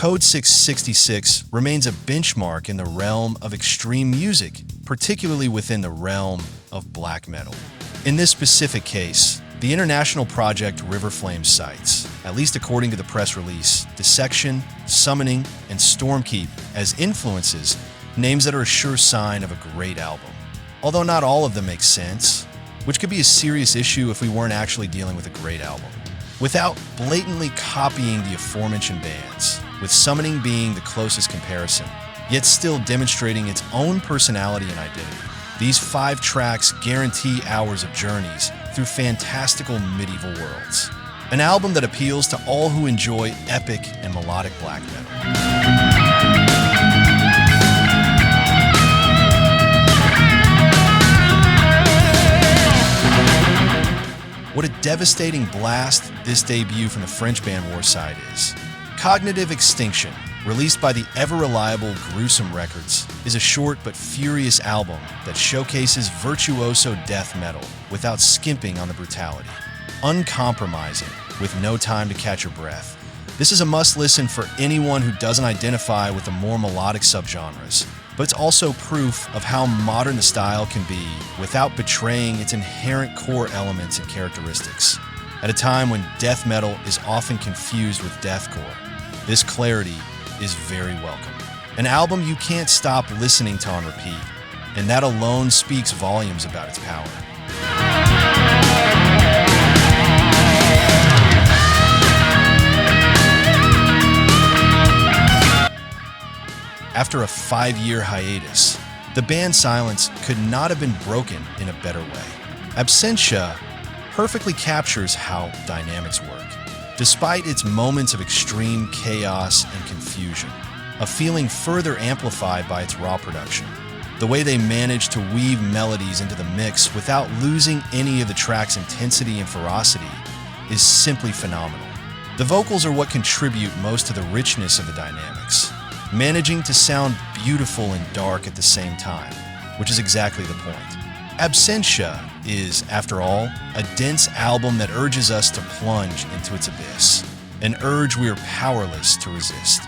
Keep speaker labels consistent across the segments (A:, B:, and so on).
A: Code 666 remains a benchmark in the realm of extreme music, particularly within the realm of black metal. In this specific case, the international project Riverflame cites, at least according to the press release, Dissection, Summoning, and Stormkeep as influences, names that are a sure sign of a great album. Although not all of them make sense, which could be a serious issue if we weren't actually dealing with a great album. Without blatantly copying the aforementioned bands, with Summoning being the closest comparison, yet still demonstrating its own personality and identity. These 5 tracks guarantee hours of journeys through fantastical medieval worlds. An album that appeals to all who enjoy epic and melodic black metal. What a devastating blast this debut from the French band Warside is. Cognitive Extinction, released by the ever-reliable Gruesome Records, is a short but furious album that showcases virtuoso death metal without skimping on the brutality. Uncompromising, with no time to catch your breath. This is a must-listen for anyone who doesn't identify with the more melodic subgenres, but it's also proof of how modern the style can be without betraying its inherent core elements and characteristics. At a time when death metal is often confused with deathcore, this clarity is very welcome. An album you can't stop listening to on repeat, and that alone speaks volumes about its power. After a 5-year hiatus, the band's silence could not have been broken in a better way. Absentia perfectly captures how dynamics work. Despite its moments of extreme chaos and confusion, a feeling further amplified by its raw production. The way they manage to weave melodies into the mix without losing any of the track's intensity and ferocity is simply phenomenal. The vocals are what contribute most to the richness of the dynamics, managing to sound beautiful and dark at the same time, which is exactly the point. Absentia is, after all, a dense album that urges us to plunge into its abyss, an urge we are powerless to resist.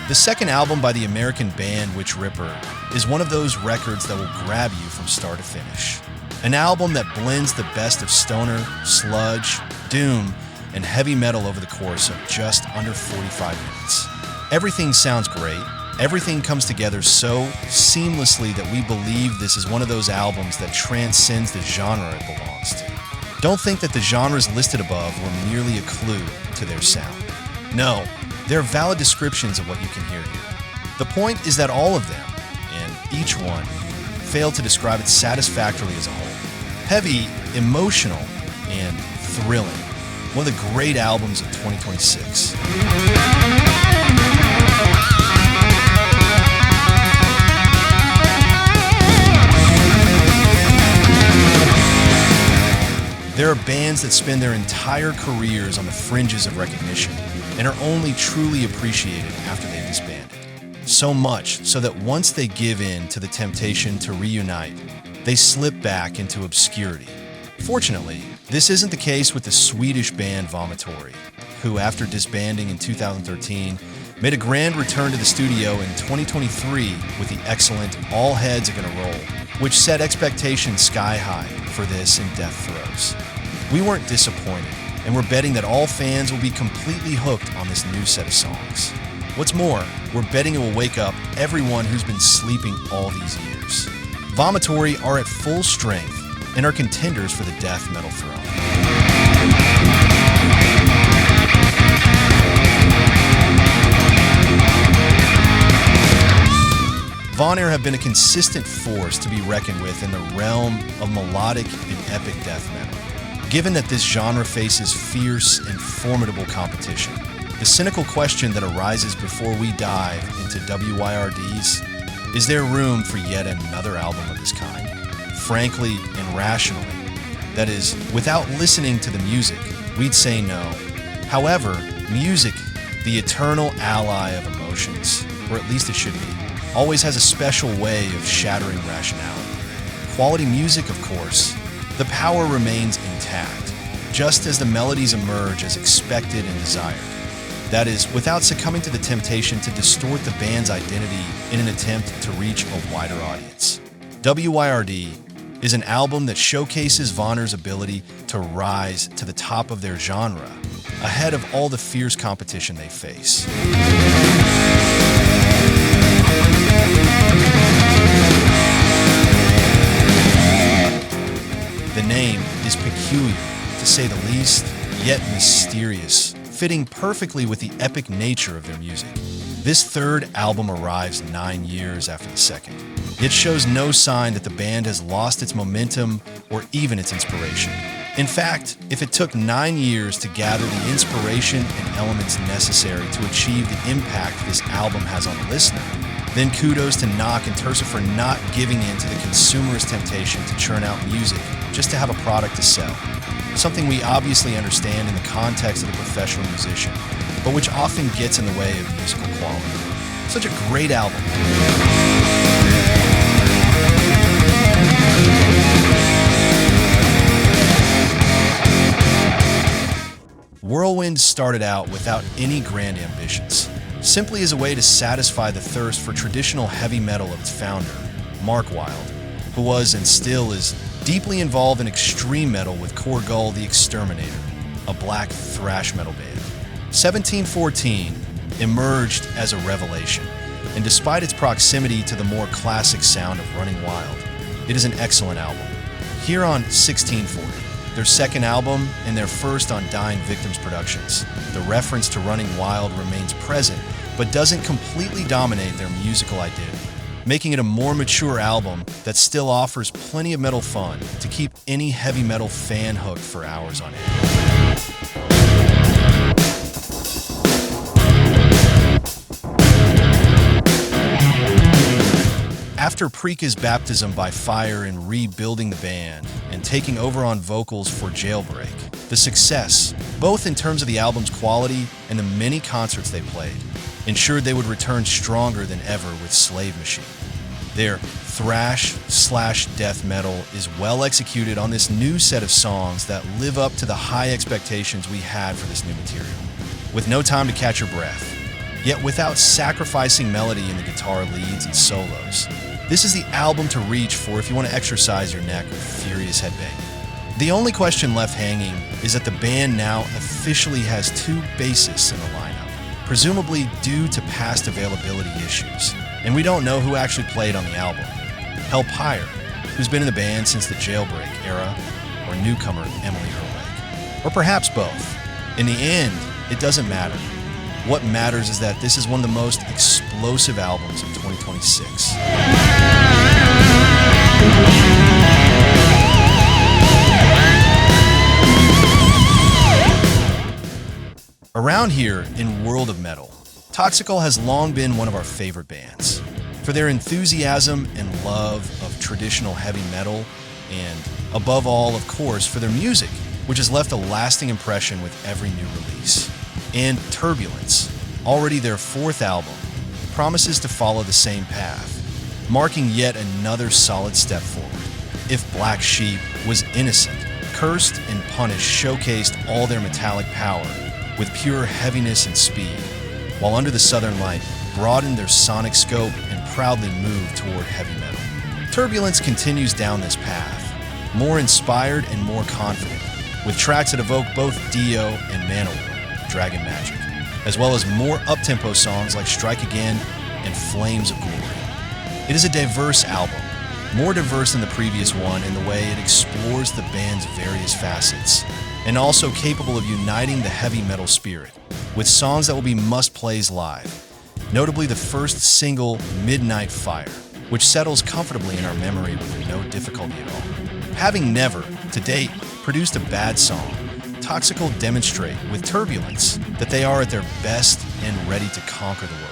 A: The second album by the American band Witch Ripper is one of those records that will grab you from start to finish. An album that blends the best of stoner, sludge, doom, and heavy metal over the course of just under 45 minutes. Everything sounds great. Everything comes together so seamlessly that we believe this is one of those albums that transcends the genre it belongs to. Don't think that the genres listed above were merely a clue to their sound. No, they're valid descriptions of what you can hear here. The point is that all of them, and each one, fail to describe it satisfactorily as a whole. Heavy, emotional, and thrilling. One of the great albums of 2026. There are bands that spend their entire careers on the fringes of recognition and are only truly appreciated after they've disbanded. So much so that once they give in to the temptation to reunite, they slip back into obscurity. Fortunately, this isn't the case with the Swedish band Vomitory, who, after disbanding in 2013, made a grand return to the studio in 2023 with the excellent All Heads Are Gonna Roll, which set expectations sky high for this in Death Throes. We weren't disappointed, and we're betting that all fans will be completely hooked on this new set of songs. What's more, we're betting it will wake up everyone who's been sleeping all these years. Vomitory are at full strength and are contenders for the death metal throne. Vanir have been a consistent force to be reckoned with in the realm of melodic and epic death metal. Given that this genre faces fierce and formidable competition, the cynical question that arises before we dive into WYRDs, is there room for yet another album of this kind? Frankly and rationally, that is, without listening to the music, we'd say no. However, music, the eternal ally of emotions, or at least it should be, always has a special way of shattering rationality. quality music, of course, the power remains intact, just as the melodies emerge as expected and desired. That is, without succumbing to the temptation to distort the band's identity in an attempt to reach a wider audience. WYRD is an album that showcases Vanir's ability to rise to the top of their genre, ahead of all the fierce competition they face. The name is peculiar, to say the least, yet mysterious, fitting perfectly with the epic nature of their music. This third album arrives 9 years after the second. It shows no sign that the band has lost its momentum or even its inspiration. In fact, if it took 9 years to gather the inspiration and elements necessary to achieve the impact this album has on the listener, then kudos to Cnoc and Tursa for not giving in to the consumerist temptation to churn out music just to have a product to sell. Something we obviously understand in the context of the professional musician, but which often gets in the way of musical quality. Such a great album. Whirlwind started out without any grand ambitions, simply as a way to satisfy the thirst for traditional heavy metal of its founder, Mark Wild, who was and still is deeply involved in extreme metal with Korgull the Exterminator, a black thrash metal band. 1714 emerged as a revelation, and despite its proximity to the more classic sound of Running Wild, it is an excellent album. Here on 1640, their second album and their first on Dying Victims Productions, the reference to Running Wild remains present, but doesn't completely dominate their musical identity, making it a more mature album that still offers plenty of metal fun to keep any heavy metal fan hooked for hours on end. After Preeka's baptism by fire in rebuilding the band and taking over on vocals for Jailbreak, the success, both in terms of the album's quality and the many concerts they played, ensured they would return stronger than ever with Slave Machine. Their thrash/death metal is well executed on this new set of songs that live up to the high expectations we had for this new material, with no time to catch your breath, yet without sacrificing melody in the guitar leads and solos. This is the album to reach for if you want to exercise your neck with furious headbanging. The only question left hanging is that the band now officially has 2 bassists in the lineup, presumably due to past availability issues, and we don't know who actually played on the album. Hell Pyre, who's been in the band since the Jailbreak era, or newcomer Emily Herweg, or perhaps both. In the end, it doesn't matter. What matters is that this is one of the most explosive albums of 2026. Around here in World of Metal, Toxikull has long been one of our favorite bands. For their enthusiasm and love of traditional heavy metal, and above all, of course, for their music, which has left a lasting impression with every new release. And Turbulence, already their 4th album, promises to follow the same path, marking yet another solid step forward. If Black Sheep was innocent, Cursed and Punished showcased all their metallic power with pure heaviness and speed, while Under the Southern Light broadened their sonic scope and proudly moved toward heavy metal. Turbulence continues down this path, more inspired and more confident, with tracks that evoke both Dio and Manowar, Dragon Magic, as well as more uptempo songs like Strike Again and Flames of Glory. It is a diverse album, more diverse than the previous one in the way it explores the band's various facets, and also capable of uniting the heavy metal spirit, with songs that will be must-plays live, notably the first single, Midnight Fire, which settles comfortably in our memory with no difficulty at all. Having never, to date, produced a bad song, Toxikull demonstrate with Turbulence that they are at their best and ready to conquer the world.